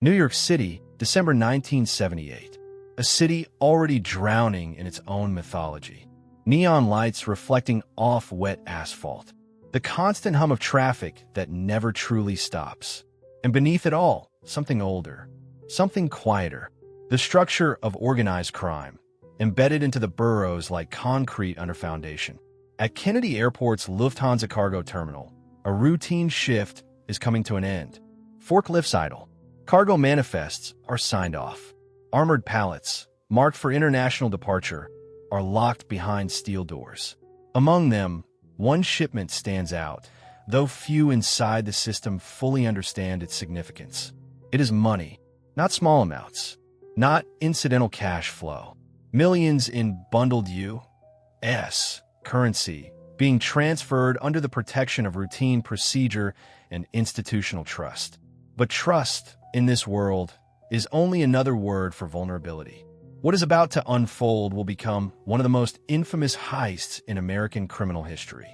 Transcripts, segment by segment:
New York City, December 1978. A city already drowning in its own mythology. Neon lights reflecting off wet asphalt. The constant hum of traffic that never truly stops. And beneath it all, something older. Something quieter. The structure of organized crime, embedded into the boroughs like concrete under foundation. At Kennedy Airport's Lufthansa cargo terminal, a routine shift is coming to an end. Forklifts idle. Cargo manifests are signed off. Armored pallets, marked for international departure, are locked behind steel doors. Among them, one shipment stands out, though few inside the system fully understand its significance. It is money, not small amounts, not incidental cash flow. Millions in bundled U.S. currency being transferred under the protection of routine procedure and institutional trust. But trust, in this world, is only another word for vulnerability. What is about to unfold will become one of the most infamous heists in American criminal history.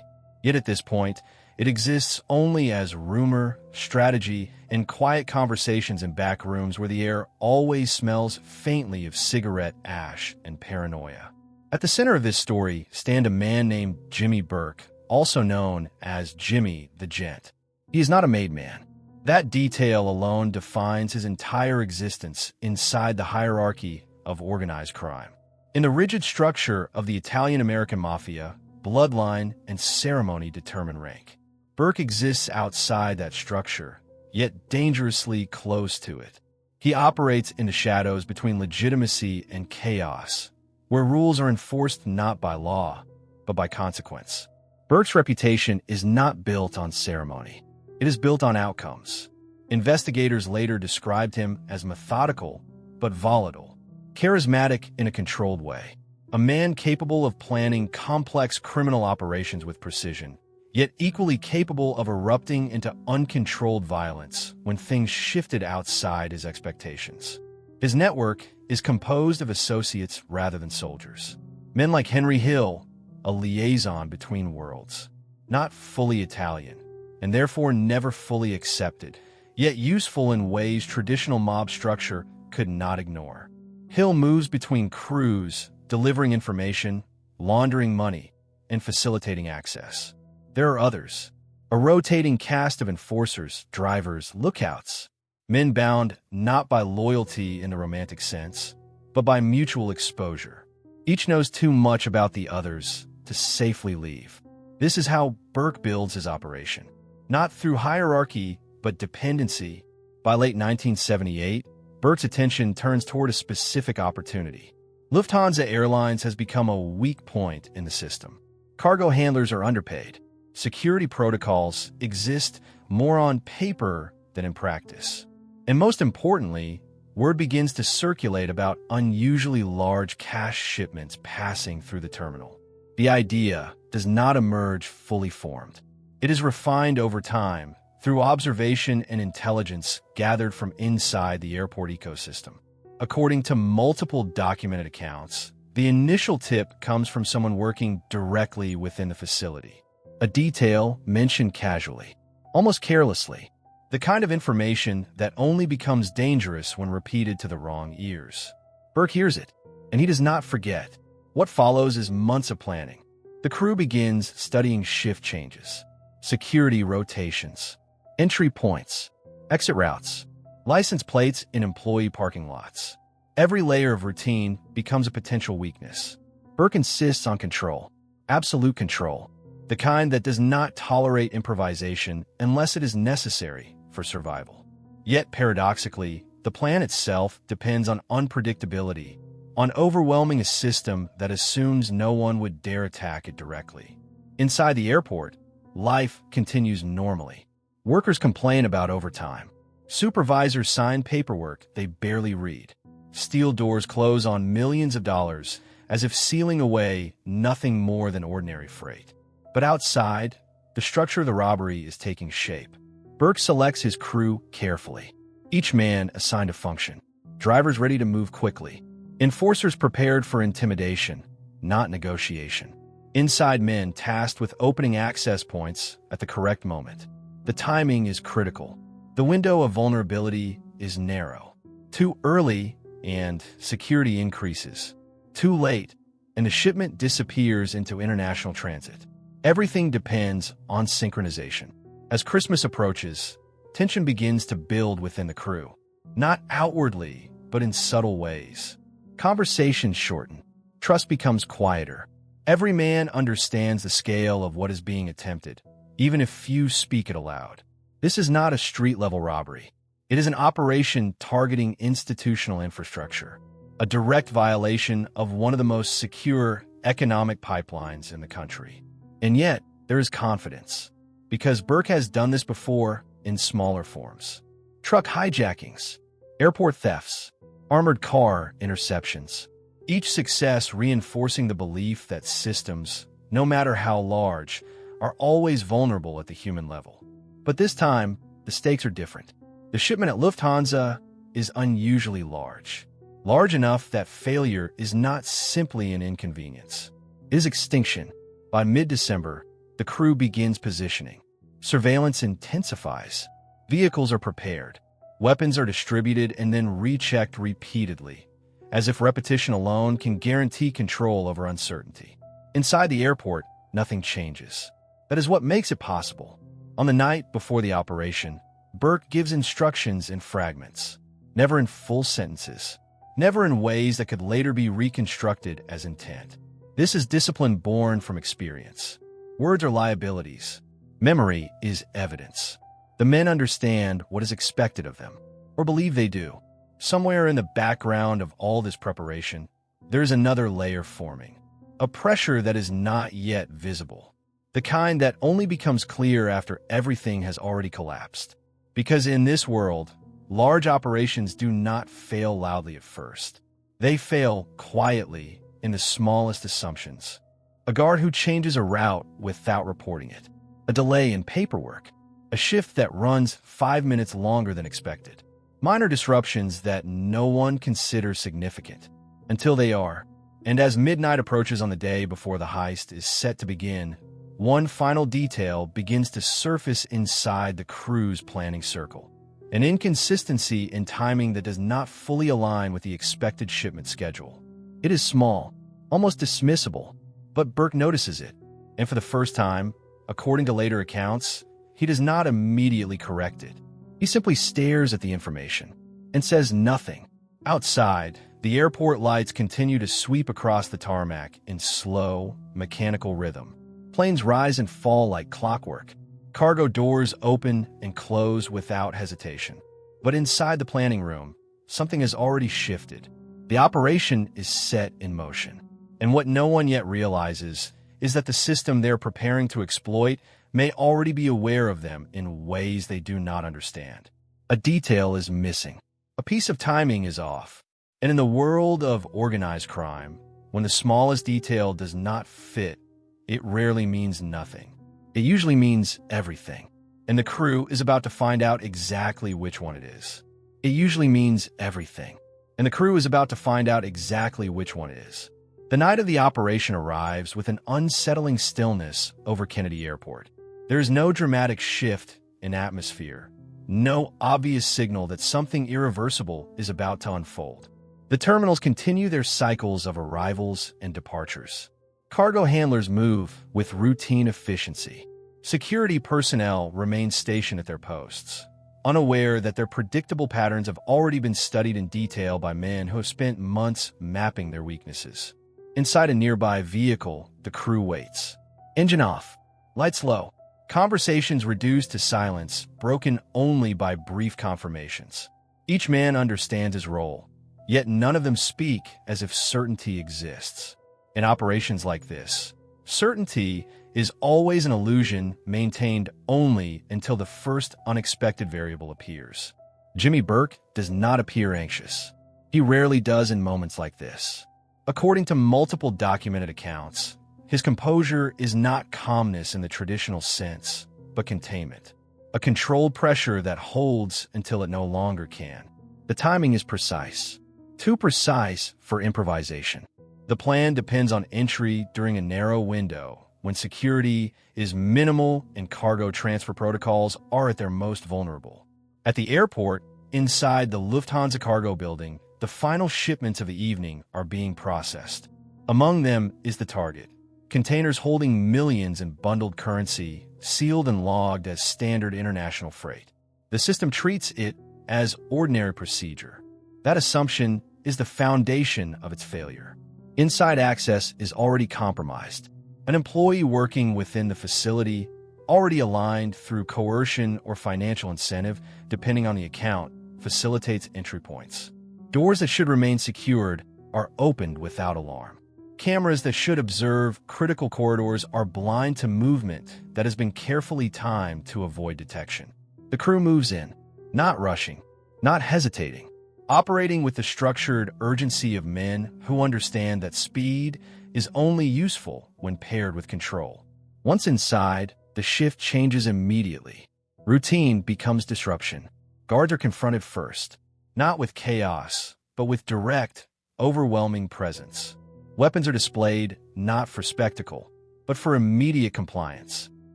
Yet at this point, it exists only as rumor, strategy, and quiet conversations in back rooms where the air always smells faintly of cigarette ash and paranoia. At the center of this story stand a man named Jimmy Burke, also known as Jimmy the Gent. He is not a made man. That detail alone defines his entire existence inside the hierarchy of organized crime. In the rigid structure of the Italian-American Mafia, bloodline and ceremony determine rank. Burke exists outside that structure, yet dangerously close to it. He operates in the shadows between legitimacy and chaos, where rules are enforced not by law, but by consequence. Burke's reputation is not built on ceremony. It is built on outcomes. Investigators later described him as methodical, but volatile, charismatic in a controlled way, a man capable of planning complex criminal operations with precision, yet equally capable of erupting into uncontrolled violence when things shifted outside his expectations. His network is composed of associates rather than soldiers. Men like Henry Hill, a liaison between worlds, not fully Italian, and therefore never fully accepted, yet useful in ways traditional mob structure could not ignore. Hill moves between crews, delivering information, laundering money, and facilitating access. There are others, a rotating cast of enforcers, drivers, lookouts, men bound not by loyalty in the romantic sense, but by mutual exposure. Each knows too much about the others to safely leave. This is how Burke builds his operation. Not through hierarchy, but dependency. By late 1978, Burke's attention turns toward a specific opportunity. Lufthansa Airlines has become a weak point in the system. Cargo handlers are underpaid. Security protocols exist more on paper than in practice. And most importantly, word begins to circulate about unusually large cash shipments passing through the terminal. The idea does not emerge fully formed. It is refined over time through observation and intelligence gathered from inside the airport ecosystem. According to multiple documented accounts, the initial tip comes from someone working directly within the facility. A detail mentioned casually, almost carelessly, the kind of information that only becomes dangerous when repeated to the wrong ears. Burke hears it, and he does not forget. What follows is months of planning. The crew begins studying shift changes, security rotations, entry points, exit routes, license plates in employee parking lots. Every layer of routine becomes a potential weakness. Burke insists on control, absolute control, the kind that does not tolerate improvisation unless it is necessary for survival. Yet, paradoxically, the plan itself depends on unpredictability, on overwhelming a system that assumes no one would dare attack it directly. Inside the airport, life continues normally. Workers complain about overtime. Supervisors sign paperwork they barely read. Steel doors close on millions of dollars, as if sealing away nothing more than ordinary freight. But outside, the structure of the robbery is taking shape. Burke selects his crew carefully. Each man assigned a function. Drivers ready to move quickly. Enforcers prepared for intimidation, not negotiation. Inside men tasked with opening access points at the correct moment. The timing is critical. The window of vulnerability is narrow. Too early, and security increases. Too late, and the shipment disappears into international transit. Everything depends on synchronization. As Christmas approaches, tension begins to build within the crew. Not outwardly, but in subtle ways. Conversations shorten. Trust becomes quieter. Every man understands the scale of what is being attempted, even if few speak it aloud. This is not a street-level robbery. It is an operation targeting institutional infrastructure, a direct violation of one of the most secure economic pipelines in the country. And yet, there is confidence, because Burke has done this before in smaller forms. Truck hijackings, airport thefts, armored car interceptions. Each success reinforcing the belief that systems, no matter how large, are always vulnerable at the human level. But this time, the stakes are different. The shipment at Lufthansa is unusually large. Large enough that failure is not simply an inconvenience. It is extinction. By mid-December, the crew begins positioning. Surveillance intensifies. Vehicles are prepared. Weapons are distributed and then rechecked repeatedly, as if repetition alone can guarantee control over uncertainty. Inside the airport, nothing changes. That is what makes it possible. On the night before the operation, Burke gives instructions in fragments, never in full sentences, never in ways that could later be reconstructed as intent. This is discipline born from experience. Words are liabilities. Memory is evidence. The men understand what is expected of them, or believe they do. Somewhere in the background of all this preparation, there is another layer forming, a pressure that is not yet visible, the kind that only becomes clear after everything has already collapsed. Because in this world, large operations do not fail loudly at first. They fail quietly in the smallest assumptions. A guard who changes a route without reporting it, a delay in paperwork, a shift that runs 5 minutes longer than expected. Minor disruptions that no one considers significant, until they are. And as midnight approaches on the day before the heist is set to begin, one final detail begins to surface inside the crew's planning circle. An inconsistency in timing that does not fully align with the expected shipment schedule. It is small, almost dismissible, but Burke notices it. And for the first time, according to later accounts, he does not immediately correct it. He simply stares at the information and says nothing. Outside, the airport lights continue to sweep across the tarmac in slow, mechanical rhythm. Planes rise and fall like clockwork. Cargo doors open and close without hesitation. But inside the planning room, something has already shifted. The operation is set in motion. And what no one yet realizes is that the system they're preparing to exploit may already be aware of them in ways they do not understand. A detail is missing. A piece of timing is off. And in the world of organized crime, when the smallest detail does not fit, it rarely means nothing. It usually means everything. And the crew is about to find out exactly which one it is. It usually means everything. And the crew is about to find out exactly which one it is. The night of the operation arrives with an unsettling stillness over Kennedy Airport. There is no dramatic shift in atmosphere, no obvious signal that something irreversible is about to unfold. The terminals continue their cycles of arrivals and departures. Cargo handlers move with routine efficiency. Security personnel remain stationed at their posts, unaware that their predictable patterns have already been studied in detail by men who have spent months mapping their weaknesses. Inside a nearby vehicle, the crew waits. Engine off. Lights low. Conversations reduced to silence, broken only by brief confirmations. Each man understands his role, yet none of them speak as if certainty exists. In operations like this, certainty is always an illusion maintained only until the first unexpected variable appears. Jimmy Burke does not appear anxious. He rarely does in moments like this. According to multiple documented accounts, his composure is not calmness in the traditional sense, but containment. A controlled pressure that holds until it no longer can. The timing is precise. Too precise for improvisation. The plan depends on entry during a narrow window, when security is minimal and cargo transfer protocols are at their most vulnerable. At the airport, Inside the Lufthansa cargo building, the final shipments of the evening are being processed. Among them is the target. Containers holding millions in bundled currency, sealed and logged as standard international freight. The system treats it as ordinary procedure. That assumption is the foundation of its failure. Inside access is already compromised. An employee working within the facility, already aligned through coercion or financial incentive, depending on the account, facilitates entry points. Doors that should remain secured are opened without alarm. Cameras that should observe critical corridors are blind to movement that has been carefully timed to avoid detection. The crew moves in, not rushing, not hesitating, operating with the structured urgency of men who understand that speed is only useful when paired with control. Once inside, the shift changes immediately. Routine becomes disruption. Guards are confronted first, not with chaos, but with direct, overwhelming presence. Weapons are displayed not for spectacle, but for immediate compliance.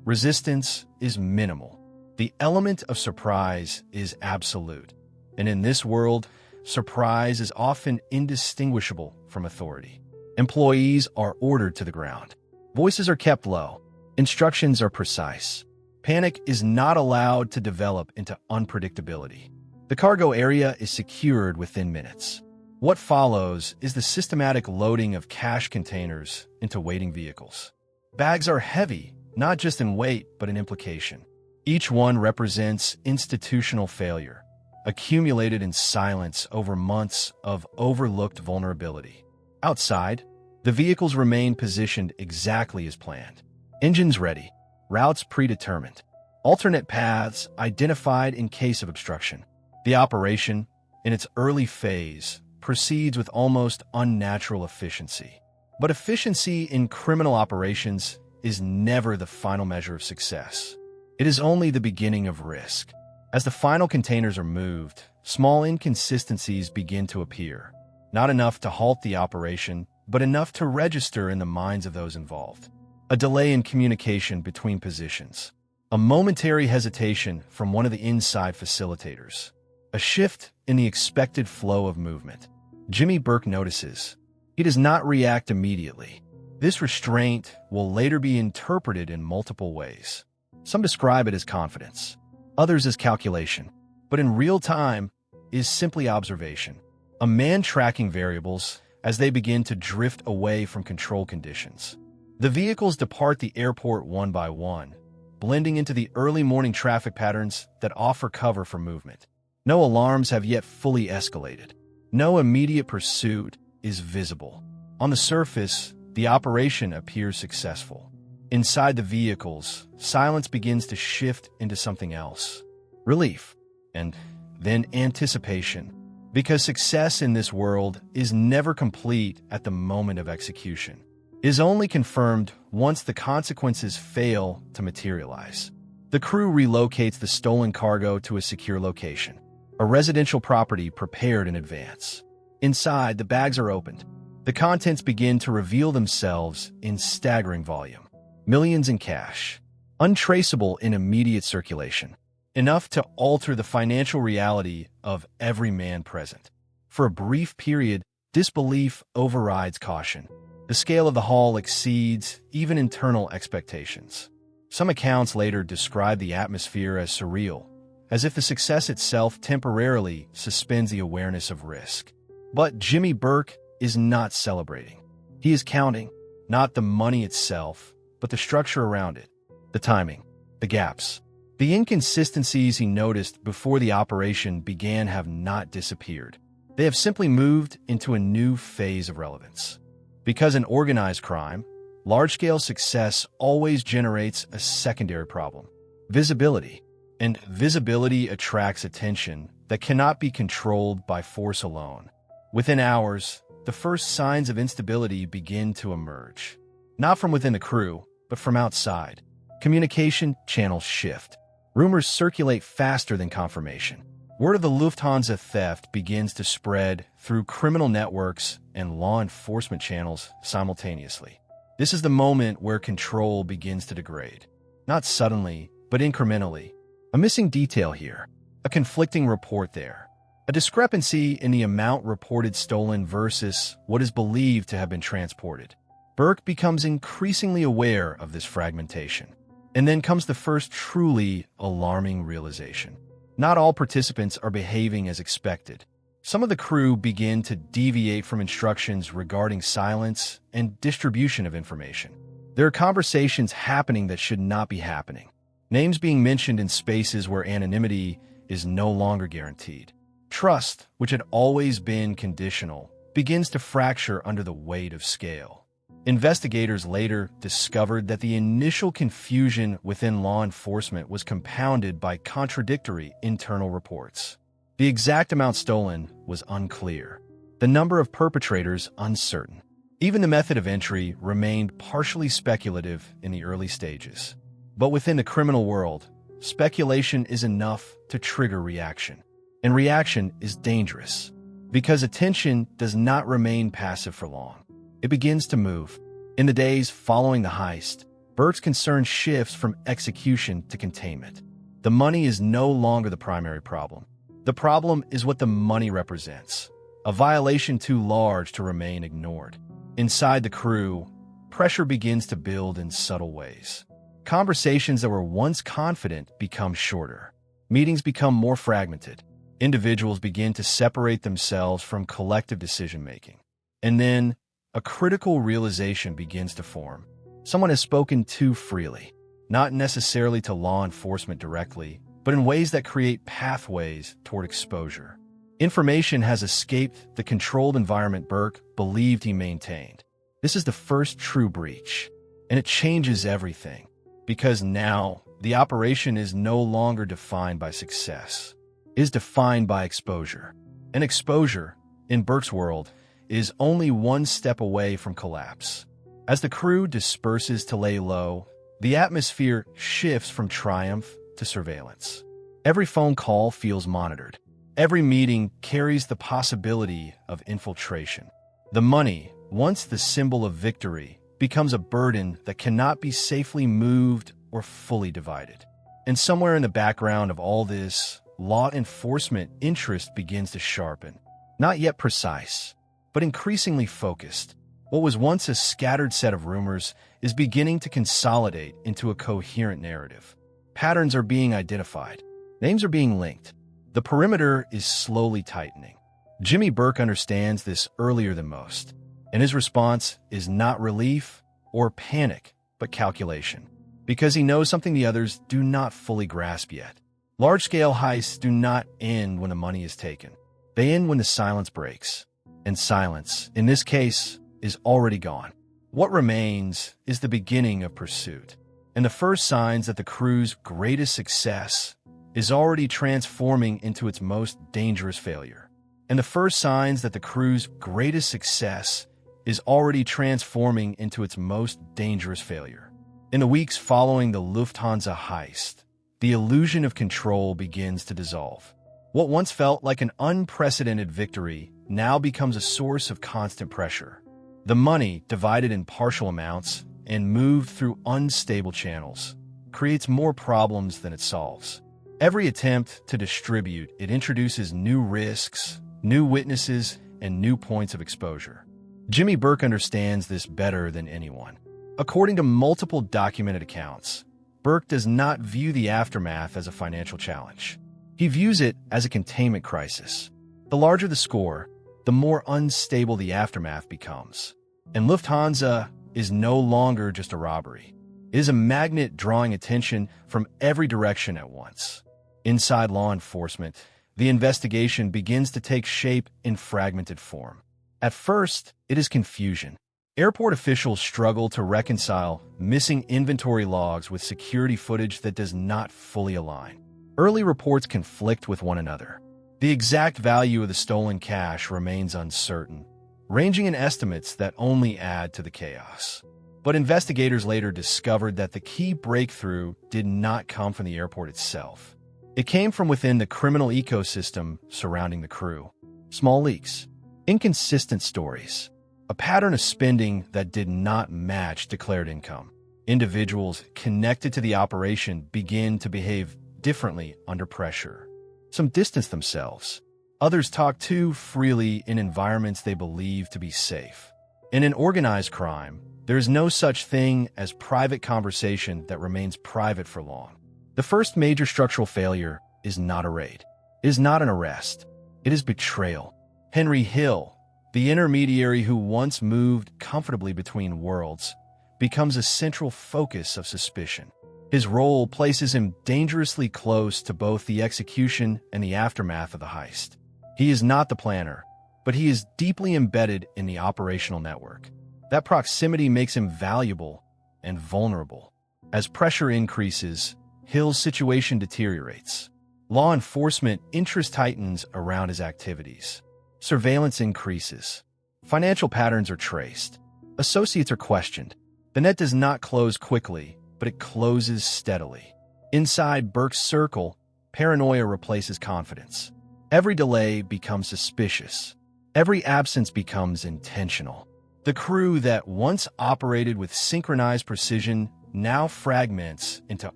Resistance is minimal. The element of surprise is absolute. And in this world, surprise is often indistinguishable from authority. Employees are ordered to the ground. Voices are kept low. Instructions are precise. Panic is not allowed to develop into unpredictability. The cargo area is secured within minutes. What follows is the systematic loading of cash containers into waiting vehicles. Bags are heavy, not just in weight, but in implication. Each one represents institutional failure, accumulated in silence over months of overlooked vulnerability. Outside, the vehicles remain positioned exactly as planned. Engines ready, routes predetermined, alternate paths identified in case of obstruction. The operation, in its early phase, proceeds with almost unnatural efficiency. But efficiency in criminal operations is never the final measure of success. It is only the beginning of risk. As the final containers are moved, small inconsistencies begin to appear. Not enough to halt the operation, but enough to register in the minds of those involved. A delay in communication between positions. A momentary hesitation from one of the inside facilitators. A shift in the expected flow of movement. Jimmy Burke notices. He does not react immediately. This restraint will later be interpreted in multiple ways. Some describe it as confidence, others as calculation, but in real time is simply observation. A man tracking variables as they begin to drift away from control conditions. The vehicles depart the airport one by one, blending into the early morning traffic patterns that offer cover for movement. No alarms have yet fully escalated. No immediate pursuit is visible. On the surface, the operation appears successful. Inside the vehicles, silence begins to shift into something else. Relief, and then anticipation. Because success in this world is never complete at the moment of execution. It is only confirmed once the consequences fail to materialize. The crew relocates the stolen cargo to a secure location, a residential property prepared in advance. Inside, the bags are opened. The contents begin to reveal themselves in staggering volume. Millions in cash, untraceable in immediate circulation, enough to alter the financial reality of every man present. For a brief period, disbelief overrides caution. The scale of the haul exceeds even internal expectations. Some accounts later describe the atmosphere as surreal, as if the success itself temporarily suspends the awareness of risk. But Jimmy Burke is not celebrating. He is counting, not the money itself, but the structure around it, the timing, the gaps. The inconsistencies he noticed before the operation began have not disappeared. They have simply moved into a new phase of relevance. Because in organized crime, large-scale success always generates a secondary problem: visibility. And visibility attracts attention that cannot be controlled by force alone. Within hours, the first signs of instability begin to emerge. Not from within the crew, but from outside. Communication channels shift. Rumors circulate faster than confirmation. Word of the Lufthansa theft begins to spread through criminal networks and law enforcement channels simultaneously. This is the moment where control begins to degrade. Not suddenly, but incrementally. A missing detail here. A conflicting report there. A discrepancy in the amount reported stolen versus what is believed to have been transported. Burke becomes increasingly aware of this fragmentation. And then comes the first truly alarming realization. Not all participants are behaving as expected. Some of the crew begin to deviate from instructions regarding silence and distribution of information. There are conversations happening that should not be happening. Names being mentioned in spaces where anonymity is no longer guaranteed. Trust, which had always been conditional, begins to fracture under the weight of scale. Investigators later discovered that the initial confusion within law enforcement was compounded by contradictory internal reports. The exact amount stolen was unclear, the number of perpetrators uncertain. Even the method of entry remained partially speculative in the early stages. But within the criminal world, speculation is enough to trigger reaction. And reaction is dangerous, because attention does not remain passive for long. It begins to move. In the days following the heist, Burke's concern shifts from execution to containment. The money is no longer the primary problem. The problem is what the money represents, a violation too large to remain ignored. Inside the crew, pressure begins to build in subtle ways. Conversations that were once confident become shorter. Meetings become more fragmented. Individuals begin to separate themselves from collective decision-making. And then, a critical realization begins to form. Someone has spoken too freely, not necessarily to law enforcement directly, but in ways that create pathways toward exposure. Information has escaped the controlled environment Burke believed he maintained. This is the first true breach, and it changes everything, because now the operation is no longer defined by success. It is defined by exposure. And exposure, in Burke's world, is only one step away from collapse. As the crew disperses to lay low, the atmosphere shifts from triumph to surveillance. Every phone call feels monitored. Every meeting carries the possibility of infiltration. The money, once the symbol of victory, becomes a burden that cannot be safely moved or fully divided. And somewhere in the background of all this, law enforcement interest begins to sharpen. Not yet precise, but increasingly focused. What was once a scattered set of rumors is beginning to consolidate into a coherent narrative. Patterns are being identified. Names are being linked. The perimeter is slowly tightening. Jimmy Burke understands this earlier than most, and his response is not relief or panic, but calculation, because he knows something the others do not fully grasp yet. Large-scale heists do not end when the money is taken. They end when the silence breaks. And silence, in this case, is already gone. What remains is the beginning of pursuit, and the first signs that the crew's greatest success is already transforming into its most dangerous failure. And the first signs that the crew's greatest success is already transforming into its most dangerous failure. In the weeks following the Lufthansa heist, the illusion of control begins to dissolve. What once felt like an unprecedented victory now becomes a source of constant pressure. The money, divided in partial amounts and moved through unstable channels, creates more problems than it solves. Every attempt to distribute it introduces new risks, new witnesses, and new points of exposure. Jimmy Burke understands this better than anyone. According to multiple documented accounts, Burke does not view the aftermath as a financial challenge. He views it as a containment crisis. The larger the score, the more unstable the aftermath becomes. And Lufthansa is no longer just a robbery. It is a magnet drawing attention from every direction at once. Inside law enforcement, the investigation begins to take shape in fragmented form. At first, it is confusion. Airport officials struggle to reconcile missing inventory logs with security footage that does not fully align. Early reports conflict with one another. The exact value of the stolen cash remains uncertain, ranging in estimates that only add to the chaos. But investigators later discovered that the key breakthrough did not come from the airport itself. It came from within the criminal ecosystem surrounding the crew. Small leaks, inconsistent stories, a pattern of spending that did not match declared income. Individuals connected to the operation begin to behave differently under pressure. Some distance themselves. Others talk too freely in environments they believe to be safe. In an organized crime, there is no such thing as private conversation that remains private for long. The first major structural failure is not a raid. It is not an arrest. It is betrayal. Henry Hill, the intermediary who once moved comfortably between worlds, becomes a central focus of suspicion. His role places him dangerously close to both the execution and the aftermath of the heist. He is not the planner, but he is deeply embedded in the operational network. That proximity makes him valuable and vulnerable. As pressure increases, Hill's situation deteriorates. Law enforcement interest tightens around his activities. Surveillance increases. Financial patterns are traced. Associates are questioned. The net does not close quickly, but it closes steadily. Inside Burke's circle, paranoia replaces confidence. Every delay becomes suspicious. Every absence becomes intentional. The crew that once operated with synchronized precision now fragments into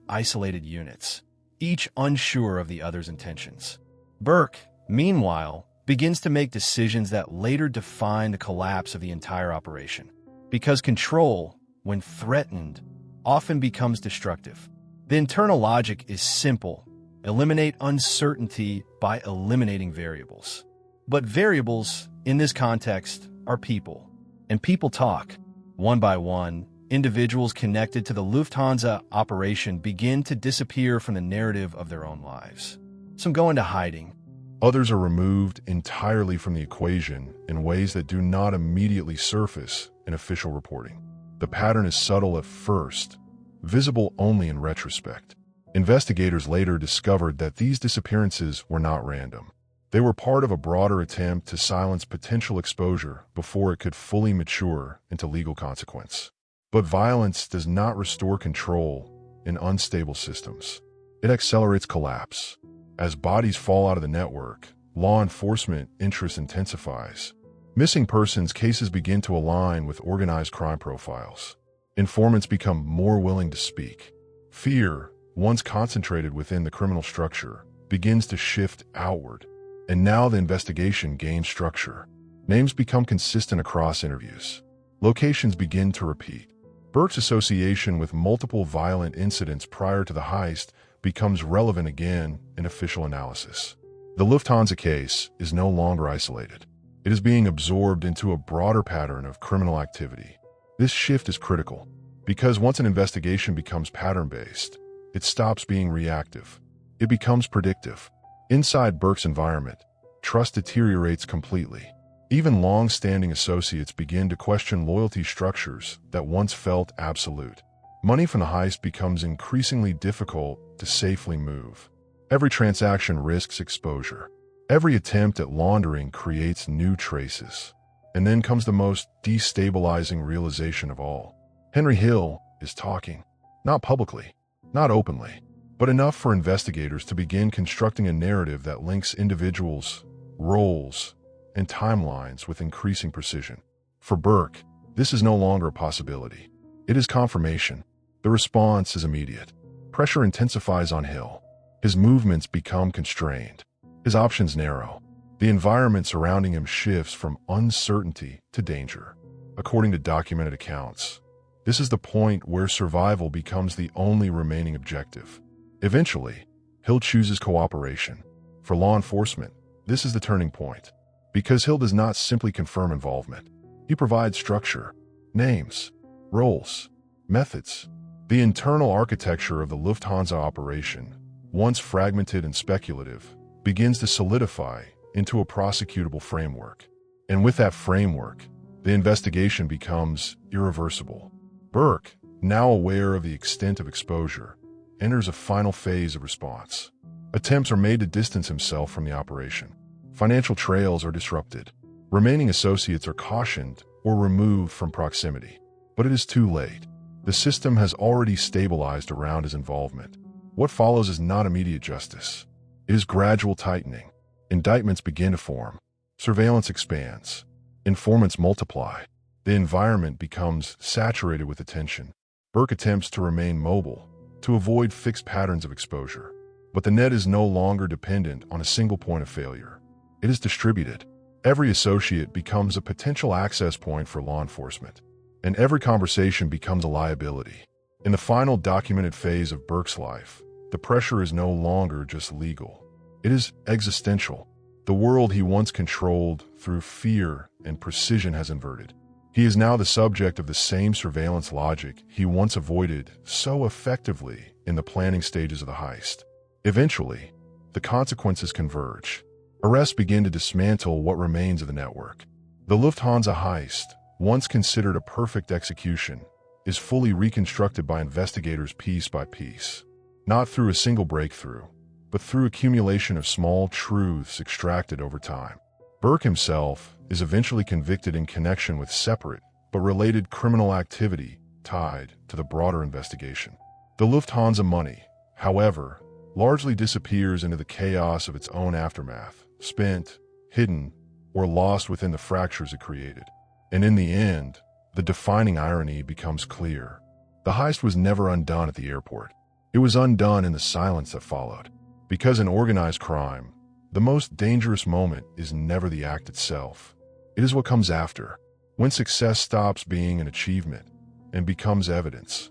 isolated units, each unsure of the other's intentions. Burke, meanwhile, begins to make decisions that later define the collapse of the entire operation. Because control, when threatened, often becomes destructive. The internal logic is simple: eliminate uncertainty by eliminating variables. But variables, in this context, are people. And people talk. One by one, individuals connected to the Lufthansa operation begin to disappear from the narrative of their own lives. Some go into hiding. Others are removed entirely from the equation in ways that do not immediately surface in official reporting. The pattern is subtle at first, visible only in retrospect. Investigators later discovered that these disappearances were not random. They were part of a broader attempt to silence potential exposure before it could fully mature into legal consequence. But violence does not restore control in unstable systems. It accelerates collapse. As bodies fall out of the network, law enforcement interest intensifies. Missing persons cases begin to align with organized crime profiles. Informants become more willing to speak. Fear, once concentrated within the criminal structure, begins to shift outward. And now the investigation gains structure. Names become consistent across interviews. Locations begin to repeat. Burke's association with multiple violent incidents prior to the heist becomes relevant again in official analysis. The Lufthansa case is no longer isolated. It is being absorbed into a broader pattern of criminal activity. This shift is critical, because once an investigation becomes pattern-based, it stops being reactive. It becomes predictive. Inside Burke's environment, trust deteriorates completely. Even long-standing associates begin to question loyalty structures that once felt absolute. Money from the heist becomes increasingly difficult to safely move. Every transaction risks exposure. Every attempt at laundering creates new traces. And then comes the most destabilizing realization of all. Henry Hill is talking. Not publicly, not openly, but enough for investigators to begin constructing a narrative that links individuals, roles, and timelines with increasing precision. For Burke, this is no longer a possibility. It is confirmation. The response is immediate. Pressure intensifies on Hill. His movements become constrained. His options narrow. The environment surrounding him shifts from uncertainty to danger. According to documented accounts, this is the point where survival becomes the only remaining objective. Eventually, Hill chooses cooperation. For law enforcement, this is the turning point. Because Hill does not simply confirm involvement. He provides structure, names, roles, methods. The internal architecture of the Lufthansa operation, once fragmented and speculative, begins to solidify into a prosecutable framework. And with that framework, the investigation becomes irreversible. Burke, now aware of the extent of exposure, enters a final phase of response. Attempts are made to distance himself from the operation. Financial trails are disrupted. Remaining associates are cautioned or removed from proximity. But it is too late. The system has already stabilized around his involvement. What follows is not immediate justice. It is gradual tightening. Indictments begin to form. Surveillance expands. Informants multiply. The environment becomes saturated with attention. Burke attempts to remain mobile, to avoid fixed patterns of exposure. But the net is no longer dependent on a single point of failure. It is distributed. Every associate becomes a potential access point for law enforcement, and every conversation becomes a liability. In the final documented phase of Burke's life, the pressure is no longer just legal. It is existential. The world he once controlled through fear and precision has inverted. He is now the subject of the same surveillance logic he once avoided so effectively in the planning stages of the heist. Eventually, the consequences converge. Arrests begin to dismantle what remains of the network. The Lufthansa Heist, once considered a perfect execution, is fully reconstructed by investigators piece by piece. Not through a single breakthrough, but through accumulation of small truths extracted over time. Burke himself is eventually convicted in connection with separate but related criminal activity tied to the broader investigation. The Lufthansa money, however, largely disappears into the chaos of its own aftermath, spent, hidden, or lost within the fractures it created. And in the end, the defining irony becomes clear. The heist was never undone at the airport. It was undone in the silence that followed. Because in organized crime, the most dangerous moment is never the act itself. It is what comes after, when success stops being an achievement and becomes evidence.